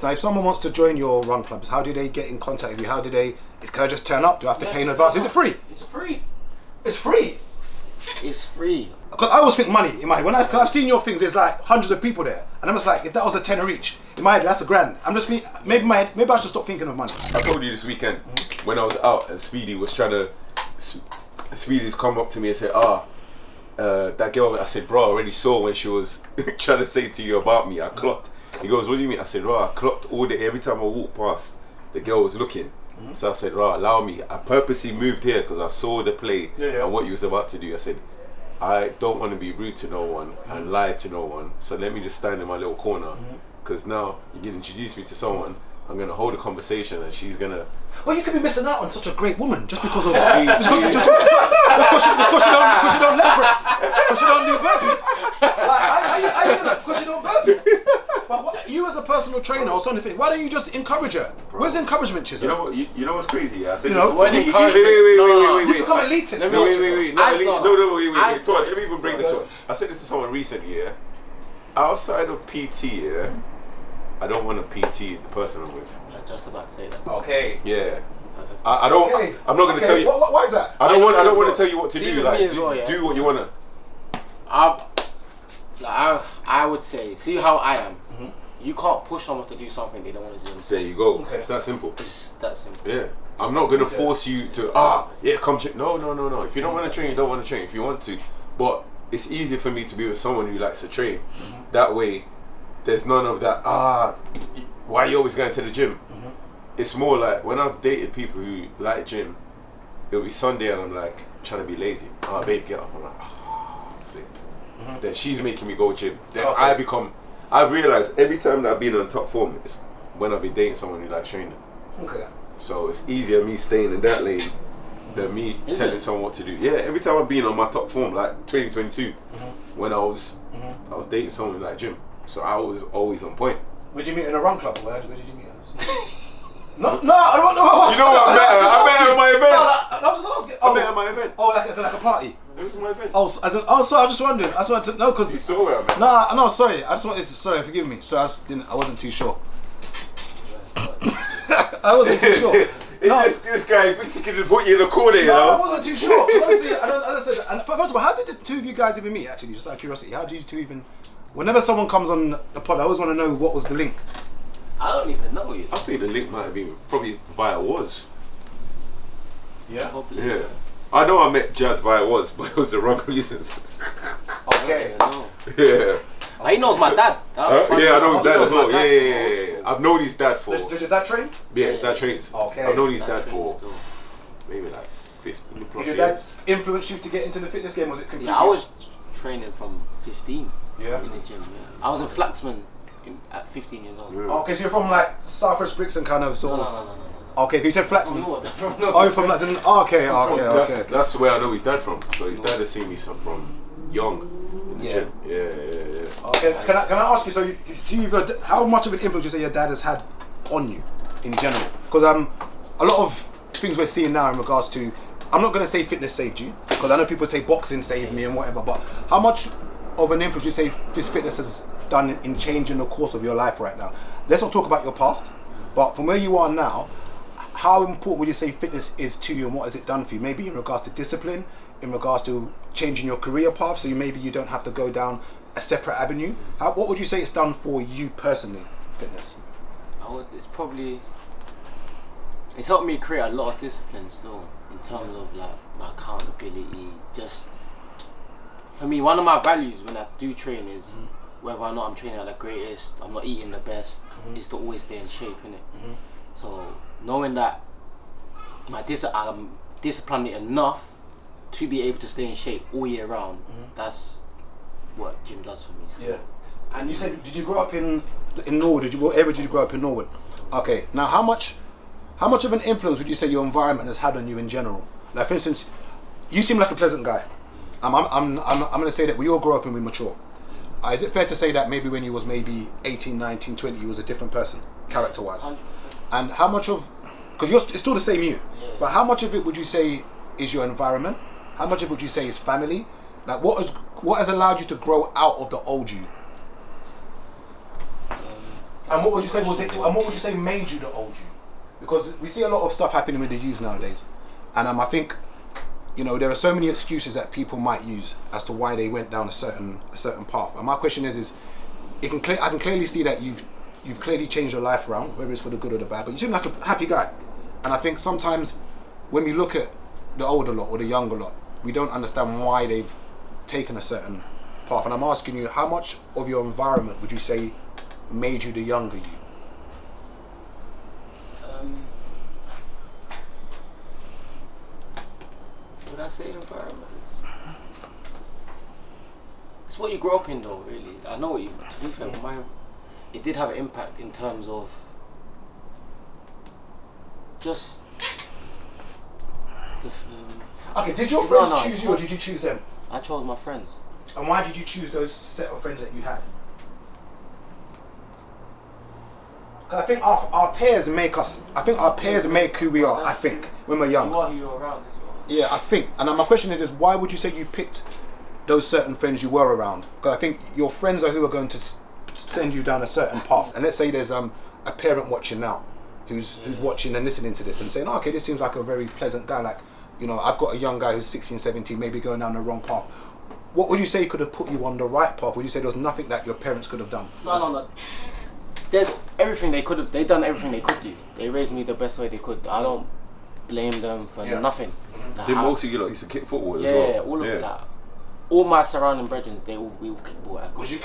Now, if someone wants to join your run clubs, how do they get in contact with you? How do they? Can I just turn up? Do I have to pay in advance? Is it free? It's free. It's free. It's free. Because I always think money in my head. Cause I've seen your things, there's like hundreds of people there, and I'm just like, if that was a tenner each, in my head that's $1,000. I'm just thinking, maybe I should stop thinking of money. I told you this weekend when I was out and Speedy was trying to. Speedy's come up to me and said, that girl. I said, bro, I already saw when she was trying to say to you about me. I clocked. He goes, what do you mean? I said, I clocked all day. Every time I walked past, the girl was looking. So I said, allow me. I purposely moved here because I saw the play and what you was about to do. I said, I don't want to be rude to no one and lie to no one. So let me just stand in my little corner. Because now you can introduce me to someone. I'm going to hold a conversation and she's going to... Well, you could be missing out on such a great woman just because of... because you don't leg press. Because you don't do burpees. Like, how you do that? Because you don't burpee. But you as a personal trainer or something, why don't you just encourage her? Bro. Where's the encouragement, Chisel? You know what? You know what's crazy? I said, you know, wait. You become elitist. Wait. Let me even bring this up. I said this to someone recently. Yeah. Outside of PT, yeah, I don't want to PT the person I'm with. I was just about to say that. Okay. Yeah. I don't. Okay. I'm not going to tell you. Why is that? I don't want to tell you what to do. Like, do what you want to. I would say, see how I am. You can't push someone to do something they don't want to do themselves. There you go. Okay. It's that simple. It's that simple. Yeah. I'm not going to force you to, come train. No. If you don't want to train, you don't want to train. If you want to. But it's easier for me to be with someone who likes to train. That way, there's none of that, why are you always going to the gym? It's more like, when I've dated people who like gym, it'll be Sunday and I'm like, trying to be lazy. Babe, get up. I'm like, flip. Then she's making me go gym. Then I've realized every time that I've been on top form, it's when I've been dating someone who likes training. Okay. So it's easier me staying in that lane than me telling someone what to do. Yeah, every time I've been on my top form, like 2022, when I was dating someone who liked gym. So I was always on point. Would you meet in a run club? Where did you meet us? No, I don't know. You know what? I met her at my event. I was just asking. I met her at my event. Oh, like a party? It was my event. Oh, sorry. I just wondered. I just wanted to know because you saw where I met. No, sorry. I just wanted to. Sorry, forgive me. So I wasn't too sure. I wasn't too sure. This guy thinks he can just put you in a corner, you know? I wasn't too sure. Honestly, as I said, and first of all, how did the two of you guys even meet? Actually, just out of curiosity, how did you two even? Whenever someone comes on the pod, I always want to know what was the link. I don't even know you. I think the link might have been probably via Woz. Yeah. Probably. Yeah. I know I met Jazz via Woz, but it was the wrong reasons. Okay. Yeah. He knows my dad. Yeah, I know his dad as well. Yeah. I've known his dad for. Did your dad train? Yeah, his dad trains. Okay. I've known his dad for maybe like 15 plus years. Did your dad influence you to get into the fitness game? Was it completely? Yeah, I was training from 15. Yeah. In the gym. Yeah. I was in Flaxman at 15 years old. Yeah. Okay, so you're from like Southwest Brixton kind of sort of. No. Okay, you said Flaxman. From North. Oh, you're from Flaxman. Okay. That's where I know his dad from. So his dad has seen me from young. In the gym. Yeah. Okay, can I ask you? So, how much of an influence do you say your dad has had on you in general? Because a lot of things we're seeing now in regards to, I'm not going to say fitness saved you, because I know people say boxing saved me and whatever. But how much of an influence do you say this fitness has done in changing the course of your life right now? Let's not talk about your past, but from where you are now, how important would you say fitness is to you, and what has it done for you? Maybe in regards to discipline, in regards to changing your career path, so maybe you don't have to go down a separate avenue. What would you say it's done for you personally, fitness? It's helped me create a lot of discipline still, in terms of like my accountability. Just for me, one of my values when I do train is whether or not I'm training at the greatest, I'm not eating the best, is to always stay in shape, innit? So knowing that I'm disciplined enough to be able to stay in shape all year round, that's what gym does for me. So. Yeah. And you said, did you grow up in Norwood? What area did you grow up in Norwood? Okay. Now, how much of an influence would you say your environment has had on you in general? Like, for instance, you seem like a pleasant guy. I'm going to say that we all grow up and we mature. Is it fair to say that maybe when you was maybe 18, 19, 20, you was a different person, character-wise? 100%. And how much of, because it's still the same you, but how much of it would you say is your environment? How much of it would you say is family? Like, what has allowed you to grow out of the old you? And what would you say was it? And what would you say made you the old you? Because we see a lot of stuff happening with the youths nowadays, and I think, you know, there are so many excuses that people might use as to why they went down a certain path. And my question is I can clearly see that you've clearly changed your life around, whether it's for the good or the bad. But you seem like a happy guy, and I think sometimes when we look at the older lot or the younger lot, we don't understand why they've taken a certain path. And I'm asking you, how much of your environment would you say made you the younger you? Would I say environment? It's what you grow up in, though. Really, I know. To be fair, it did have an impact in terms of just the. Okay, did your friends choose you or did you choose them? I chose my friends. And why did you choose those set of friends that you had? Because I think our peers make us. I think our peers make who we are. I think when we're young. You are who you're around as well. Yeah, I think. And my question is why would you say you picked those certain friends you were around? Because I think your friends are who are going to send you down a certain path. And let's say there's a parent watching now, who's watching and listening to this and saying, oh, okay, this seems like a very pleasant guy. Like, you know, I've got a young guy who's 16, 17, maybe going down the wrong path. What would you say could have put you on the right path? Would you say there was nothing that your parents could have done? No. There's everything they could have. They done everything they could do. They raised me the best way they could. I don't blame them for nothing. Like, Did most of you lot used to kick football as well? Yeah, all of that. All my surrounding brethren, we all kick ball at. Was you?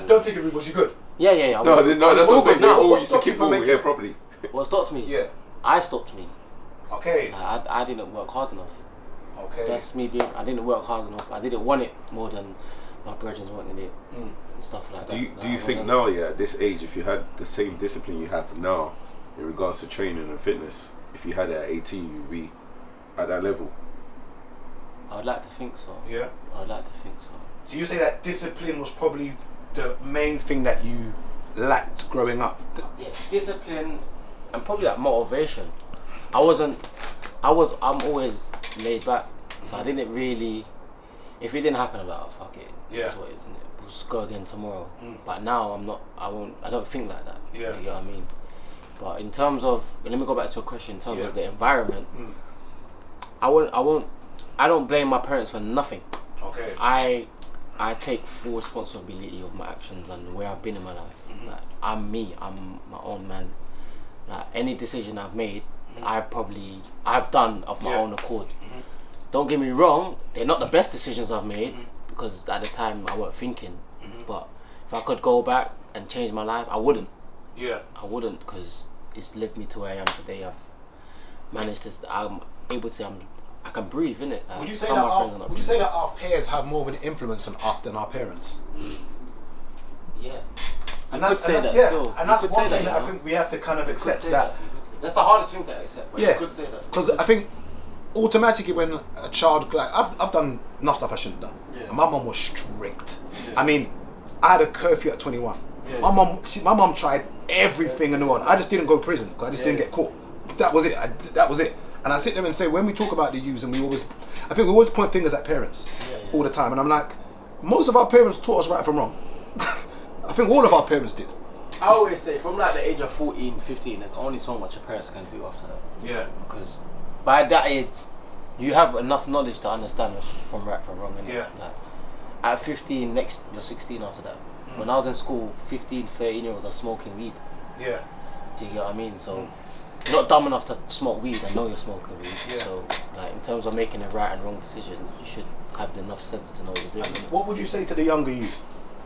Don't take it. Was you good? Yeah. No, that's all good. They all What used to stopped you kick from football. making Yeah, probably. What stopped me? Yeah. I stopped me. Okay. Like, I didn't work hard enough. Okay. That's me being. I didn't work hard enough. I didn't want it more than my brethren wanted it and stuff like that. Do you think now, at this age, if you had the same discipline you have now in regards to training and fitness, if you had it at 18, you'd be at that level? I would like to think so. Yeah. I would like to think so. So you say that discipline was probably the main thing that you lacked growing up? Yeah, discipline and probably that motivation. I'm always laid back, so I didn't really. If it didn't happen, I'm like, oh, fuck it. Yeah. That's what it is, isn't it? We'll just go again tomorrow. But now I'm not. I don't think like that. Yeah. You know what I mean? But in terms of, let me go back to a question. In terms of the environment, I don't blame my parents for nothing. Okay. I take full responsibility of my actions and where I've been in my life. Like, I'm me. I'm my own man. Like, any decision I've made, I've done of my own accord. Don't get me wrong, they're not the best decisions I've made because at the time I wasn't thinking. But if I could go back and change my life, I wouldn't. Yeah. I wouldn't, because it's led me to where I am today. I've managed to. I'm able to. I can breathe, innit? Would you say that our peers have more of an influence on us than our parents? Yeah. And that's one thing that I think we have to kind of accept that. That's the hardest thing to accept. But you could say that. Because I think automatically when a child, like I've done enough stuff I shouldn't have done. Yeah. And my mum was strict. Yeah. I mean, I had a curfew at 21. Yeah. My mum tried everything in the world. I just didn't go to prison because I just didn't get caught. That was it. That was it. And I sit there and say, when we talk about the youths, and I think we always point fingers at parents all the time. And I'm like, most of our parents taught us right from wrong. I think all of our parents did. I always say, from like the age of 14, 15, there's only so much your parents can do after that. Yeah. Because by that age, you have enough knowledge to understand what's from right from wrong. Yeah. Like, at 15, you're 16 after that. When I was in school, 15, 13-year-olds are smoking weed. Yeah. Do you get what I mean? So, you're not dumb enough to smoke weed and know you're smoking weed. Yeah. So, like, in terms of making a right and wrong decision, you should have enough sense to know what you're doing. What would you say to the younger you?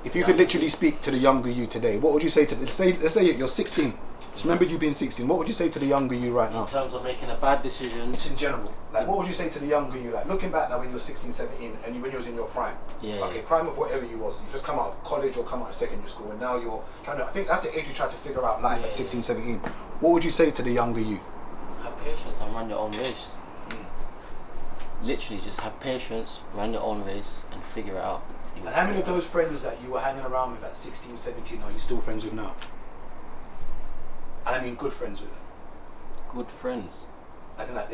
If you could literally speak to the younger you today, what would you say to let's say you're 16. Just remember you being 16. What would you say to the younger you right now? In terms of making a bad decision. Just in general. Like, what would you say to the younger you? Like, looking back now when you're 16, 17, and when you was in your prime. Yeah. Okay, prime of whatever you was. You just come out of college or come out of secondary school, and now you're trying to. I think that's the age you try to figure out life at 16, 17. What would you say to the younger you? Have patience and run your own race. Literally, just have patience, run your own race, and figure it out. And how many of those friends that you were hanging around with at 16, 17 are you still friends with now? And I mean good friends with. Good friends. As in like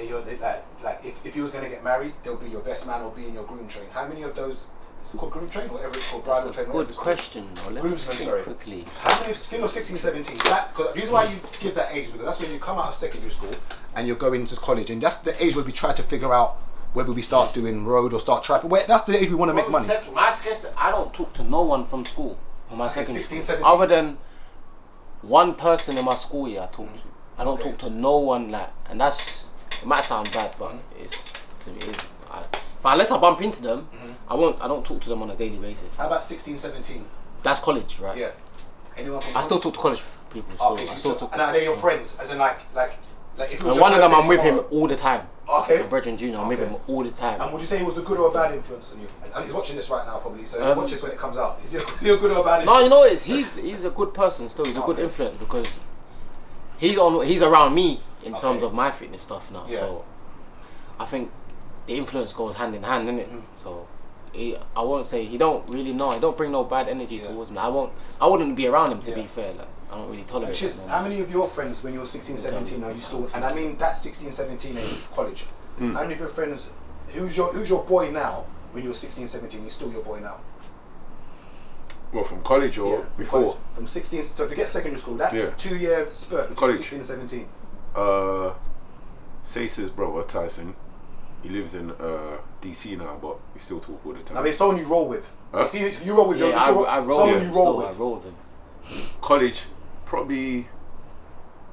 if you was gonna get married, they'll be your best man or be in your groom train. How many of those It's called groom train, whatever it's called, That's bridal a train. good question. Though. Let me Groomsmen, think sorry. quickly. How many think of 16, 17? The reason why you give that age because that's when you come out of secondary school and you're going to college, and that's the age where we try to figure out whether we start doing road or start track. That's the age we want to make money. I don't talk to no one from school on my secondary 16, school. 17. Other than one person in my school year I talk to. I don't talk to no one like, and that's, it might sound bad, but unless I bump into them, I don't talk to them on a daily basis. How about 16, 17? That's college, right? Yeah. Anyone from I still talk to college people. Okay, I still talk. and are they your friends? As in like if And one of them I'm with him all the time. Okay. My brethren Junior, I'm with him all the time. And would you say he was a good or a bad influence on you? And he's watching this right now probably, so watch this when it comes out. Is he a good or a bad influence? No, you know what? He's a good person still. He's a good influence because he's around me in terms of my fitness stuff now. Yeah. So I think the influence goes hand in hand, innit? So I won't say he don't really know. He don't bring no bad energy towards me. I wouldn't be around him to be fair. Like I don't really tolerate Chiz, that. how many of your friends when you were 16, 17 are you still, and I mean that's 16, 17 in college, how many of your friends, who's your boy now when you're 16, 17, he's still your boy now? Well, from college or before? College. From 16, so forget secondary school, that 2-year spurt between College. 16 and 17. Sace's brother Tyson, he lives in DC now, but we still talk all the time. I mean, someone you roll with. Huh? You see, you roll with. Yeah, I roll someone with you him. roll with. I roll with him. College, probably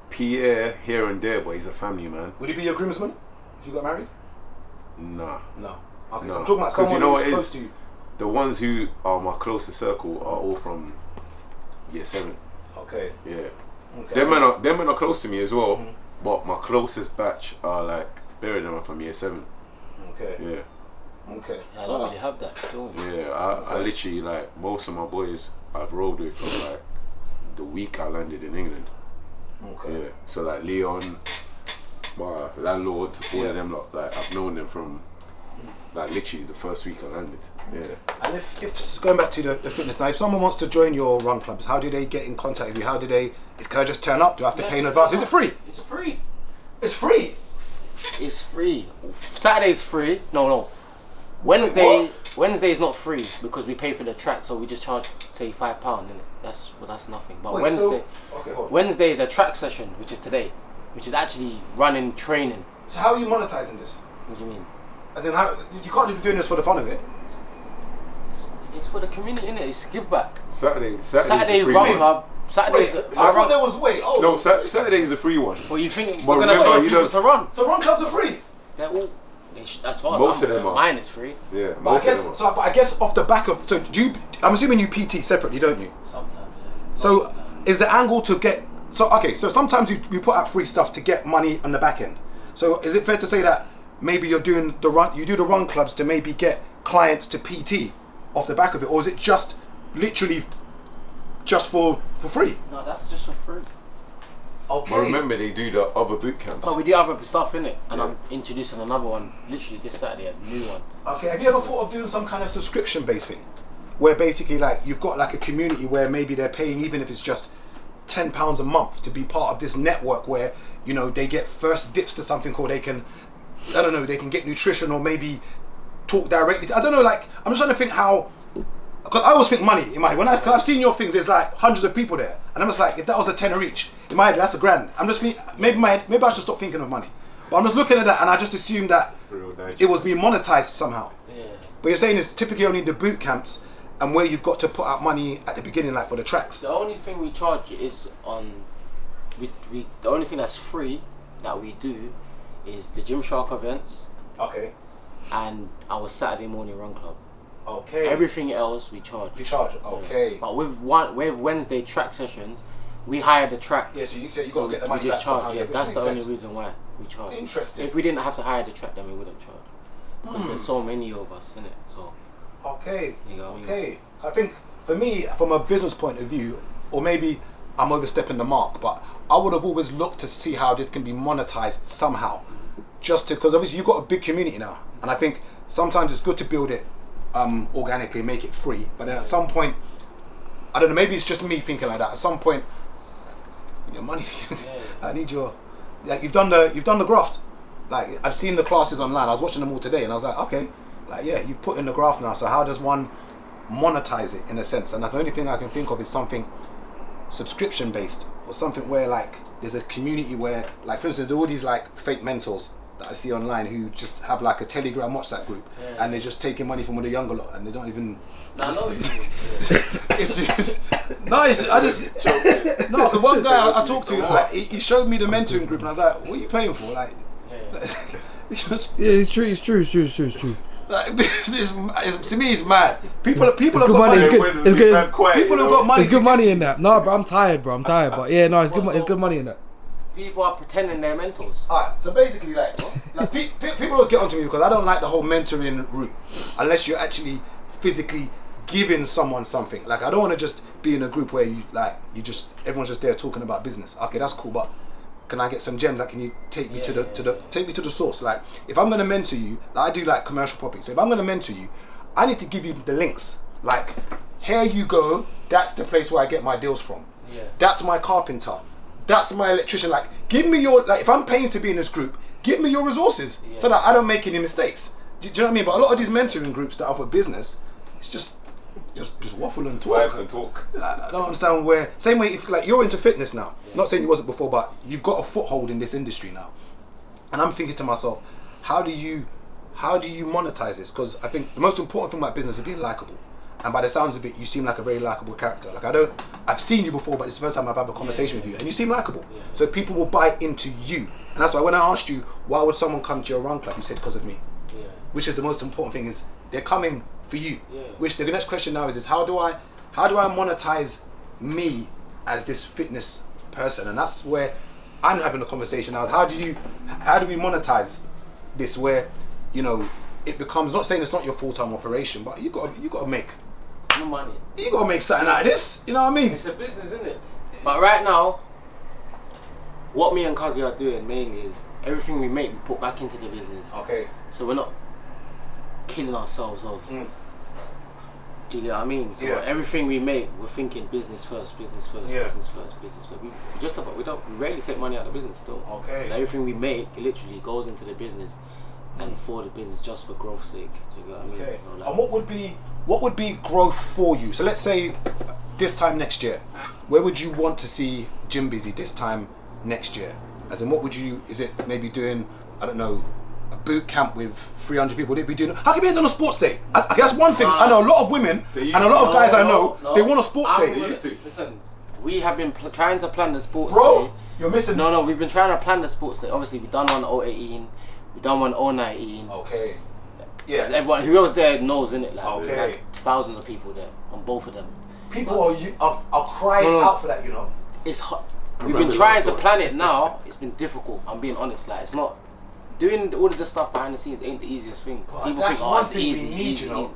Pierre here and there, but he's a family man. Would he be your groomsman if you got married? Nah. No. Okay, No. so I'm talking about 'Cause someone you know who's what close is- to you. The ones who are my closest circle are all from year 7. Okay. Yeah. Okay. Them men are close to me as well, but my closest batch are like buried them from year 7. Okay. Yeah. Okay. I don't really have that still. Yeah, I literally, like, most of my boys I've rolled with from like the week I landed in England. Okay. Yeah, so like Leon, my landlord, all of them, like I've known them from like literally the first week I landed. Yeah. And if going back to the fitness now, if someone wants to join your run clubs, how do they get in contact with you? How do they? Can I just turn up? Do I have to pay in advance? Is it free? It's free. It's free. It's free. Saturday's free. No. Wednesday is not free because we pay for the track, so we just charge say £5, innit? That's nothing. But Wait, Wednesday, okay, hold on. Wednesday is a track session, which is today, which is actually running training. So how are you monetizing this? What do you mean? As in, how you can't just be doing this for the fun of it. It's for the community, innit? It's give back. Saturday Run club. Saturday's. Wait, so I thought there was No, Saturday is the free one. Well, you think But we're gonna remember, charge he people does- to run? So run clubs are free. They're all. As far as Most of them are. Mine is free. Yeah, But most of them are. I guess off the back of I'm assuming you PT separately, don't you? Sometimes. Yeah. So is the angle to get so sometimes you put out free stuff to get money on the back end. So is it fair to say that maybe you do the run clubs to maybe get clients to PT off the back of it, or is it just literally just for free? No, that's just for free. Okay. But remember, they do the other boot camps. But we do other stuff in it, and Yeah. I'm introducing another one literally this Saturday, a new one. Okay, have you ever thought of doing some kind of subscription-based thing, where basically like you've got like a community where maybe they're paying, even if it's just £10 a month, to be part of this network where they get first dips to something, or they can, I don't know, they can get nutrition or maybe talk directly. I don't know, like I'm just trying to think how, because I always think money in my head. Cause I've seen your things, there's like hundreds of people there, and I'm just like, if that was a tenner each, in my head that's $1,000. I'm just thinking, maybe I should stop thinking of money. But I'm just looking at that, and I just assumed that it was being monetized somehow. Yeah. But you're saying it's typically only the boot camps and where you've got to put out money at the beginning, like for the tracks. The only thing we charge is on, the only thing that's free that we do is the Gymshark events Okay. and our Saturday morning run club. Okay. Everything else we charge. You charge. Okay. But with Wednesday track sessions, we hire the track. Yeah, so you got to get the We money just back charge. somehow. Yeah, which that's the makes only sense. reason why we charge. Interesting. If we didn't have to hire the track, then we wouldn't charge. Because there's so many of us in it. So. Okay. You know what I mean? Okay. I think for me, from a business point of view, or maybe I'm overstepping the mark, but I would have always looked to see how this can be monetized somehow. Just because obviously you've got a big community now, and I think sometimes it's good to build it organically, make it free. But then at some point, I don't know, maybe it's just me thinking like that. At some point, your money. I need your. Like you've done the graft. Like I've seen the classes online. I was watching them all today, and I was like, okay, like, yeah, you put in the graph now. So how does one monetize it in a sense? And the only thing I can think of is something subscription based, or something where like there's a community where, like, for instance, all these like fake mentors that I see online who just have like a Telegram WhatsApp group, and they're just taking money from all the younger lot, and they don't even. No, I know what you mean. It's nice. I just no. Because one guy I talked to, like, he showed me the mentoring group, and I was like, "What are you paying for?" Like, it's true. Like, to me, it's mad. People have got money. money. It's good. People have got money. There's good money in that. No, bro, I'm tired, bro. But yeah, no, it's good. It's good money in that. People are pretending they're mentors. Alright, so basically, like people always get onto me because I don't like the whole mentoring route unless you're actually physically giving someone something. Like, I don't want to just be in a group where everyone's just there talking about business. Okay, that's cool, but can I get some gems? Like, can you take me take me to the source? Like, if I'm gonna mentor you, like I do like commercial property. So if I'm gonna mentor you, I need to give you the links. Like, here you go. That's the place where I get my deals from. Yeah. That's my carpenter. That's my electrician. Like, give me your, like, if I'm paying to be in this group, give me your resources so that I don't make any mistakes. Do you know what I mean? But a lot of these mentoring groups that are for business, it's just waffle and talk. Vibes and talk. I don't understand where. Same way, if like you're into fitness now, not saying you wasn't before, but you've got a foothold in this industry now, and I'm thinking to myself, how do you monetize this? Because I think the most important thing about business is being likable. And by the sounds of it, you seem like a very likable character. Like, I've seen you before, but it's the first time I've had a conversation with you, and you seem likable. Yeah. So people will buy into you, and that's why when I asked you why would someone come to your run club, you said because of me. Yeah. Which is the most important thing, is they're coming for you. Yeah. Which the next question now is how do I monetize me as this fitness person? And that's where I'm having a conversation now. How do we monetize this where, you know, it becomes, not saying it's not your full-time operation, but you gotta make money. You gotta make something out of this. You know what I mean? It's a business, isn't it? But right now, what me and Kazi are doing mainly is everything we make, we put back into the business. Okay. So we're not killing ourselves off. Do you get what I mean? So everything we make, we're thinking business first, business first. We rarely take money out of the business still. Okay. So everything we make literally goes into the business and for the business, just for growth's sake. Do you get what I mean? Okay. So, like, And what would be growth for you? So let's say this time next year, where would you want to see Gym Busy this time next year? As in, is it maybe doing, I don't know, a boot camp with 300 people? Would it be doing, how can you be on a sports day? Okay, that's one thing. I know a lot of women and a lot of guys I know, they want a sports day. They used to. Listen, we have been trying to plan the sports Bro, day. you're missing. No, we've been trying to plan the sports day. Obviously, we've done one 018, we've done one 019. Okay. Yeah. Everyone, whoever's there knows, innit? Like, Okay. we've had thousands of people there on both of them. People are crying out for that, you know. It's hot. We've been trying to plan it now. It's been difficult. I'm being honest. Like, it's not doing all of the stuff behind the scenes ain't the easiest thing. But People that's think, one it's thing easy, we need, easy, you know.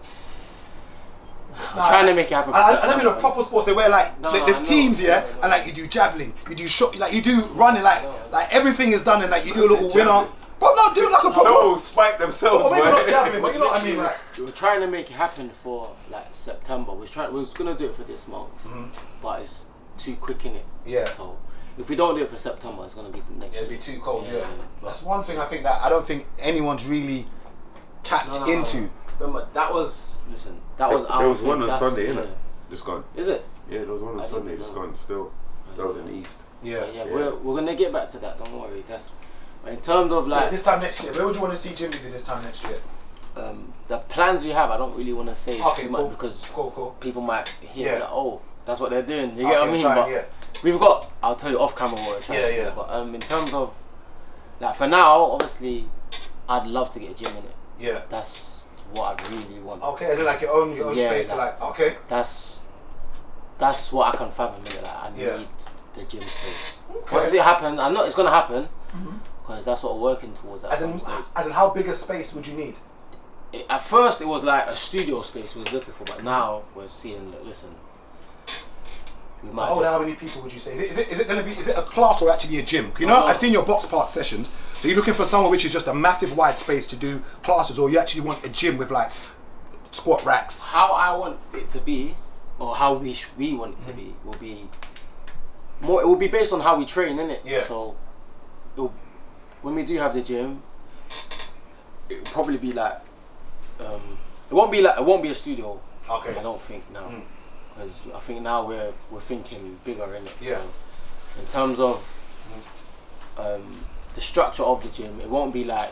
easy. Trying to make it happen. I mean, a proper sports, they wear there's teams, and like you do javelin, you do shot, like you do running, like everything is done, and like you do a little winner. But no, do it like a proper. So spike themselves, maybe man. not javelin, but you know what I mean, like. We were trying to make it happen for like September. We was gonna do it for this month, but it's too quick in it. Yeah. So if we don't do it for September, it's gonna be the next. Yeah, it'd be too cold. Yeah. But That's one thing I think that I don't think anyone's really tapped into. Remember, that was our. There was thing. one on That's- Sunday, innit? yeah. Just gone. Is it? Yeah, there was one on I Sunday, didn't just know. gone still. That was in the east. Yeah. Yeah, we're gonna get back to that. Don't worry. But in terms of like This time next year, where would you want to see Gym Busy this time next year? the plans we have, I don't really want to say Okay, too cool. much because Cool. people might hear Yeah. that. Oh, that's what they're doing. You get what I mean? fine, But yeah. we've got. I'll tell you off camera what we're trying to do. Yeah. But in terms of like for now, obviously, I'd love to get a gym in it. Yeah. That's what I really want. Okay, is it like your own space to like? Okay. That's what I can fathom. It. Like I need the gym space. Okay. Once it happens, I know it's gonna happen because that's what we're working towards. At As some in stage. how big a space would you need? At first, it was like a studio space we was looking for, but now we're seeing. Listen, we might. Hold on, how many people would you say? Is it going to be? Is it a class or actually a gym? You know, I've seen your box park sessions. So you're looking for somewhere which is just a massive wide space to do classes, or you actually want a gym with like squat racks? How I want it to be, or how we want it to be, will be more. It will be based on how we train, innit? Yeah. So, when we do have the gym, it will probably be like it won't be a studio. Okay. I don't think now, because I think now we're thinking bigger in it. Yeah. So in terms of the structure of the gym, it won't be like.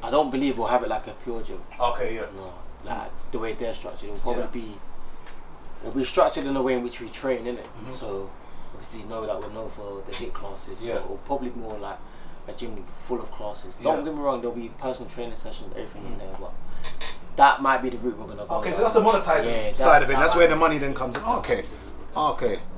I don't believe we'll have it like a pure gym. Okay, yeah. No, like the way they're structured, it'll probably it'll be structured in a way in which we train, innit? So obviously know that we're known for the HIIT classes. Yeah. So it'll probably be more like a gym full of classes. Yeah. Don't get me wrong, there'll be personal training sessions, everything in there, but that might be the route we're gonna go. Okay, so that's the monetizing Yeah, side of it. that That's might where be- the money then comes in. Okay. Okay.